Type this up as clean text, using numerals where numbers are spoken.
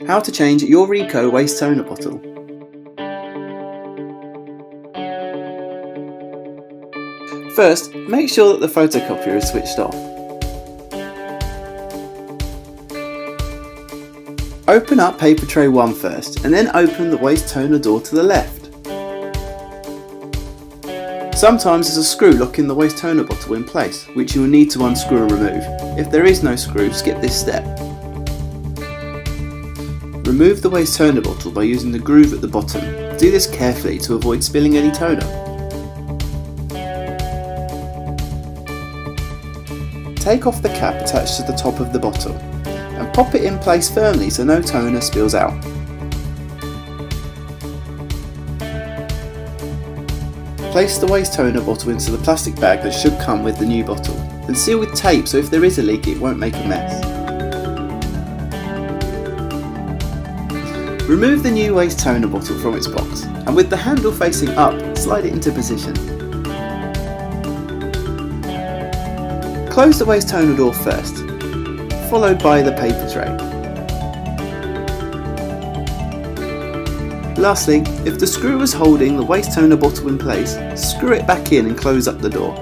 How to change your Ricoh waste toner bottle. First, make sure that the photocopier is switched off. Open up paper tray 1 first, and then open the waste toner door to the left. Sometimes there's a screw locking the waste toner bottle in place, which you will need to unscrew and remove. If there is no screw, skip this step. Remove the waste toner bottle by using the groove at the bottom. Do this carefully to avoid spilling any toner. Take off the cap attached to the top of the bottle and pop it in place firmly so no toner spills out. Place the waste toner bottle into the plastic bag that should come with the new bottle and seal with tape so if there is a leak it won't make a mess. Remove the new waste toner bottle from its box and with the handle facing up, slide it into position. Close the waste toner door first, followed by the paper tray. Lastly, if the screw was holding the waste toner bottle in place, screw it back in and close up the door.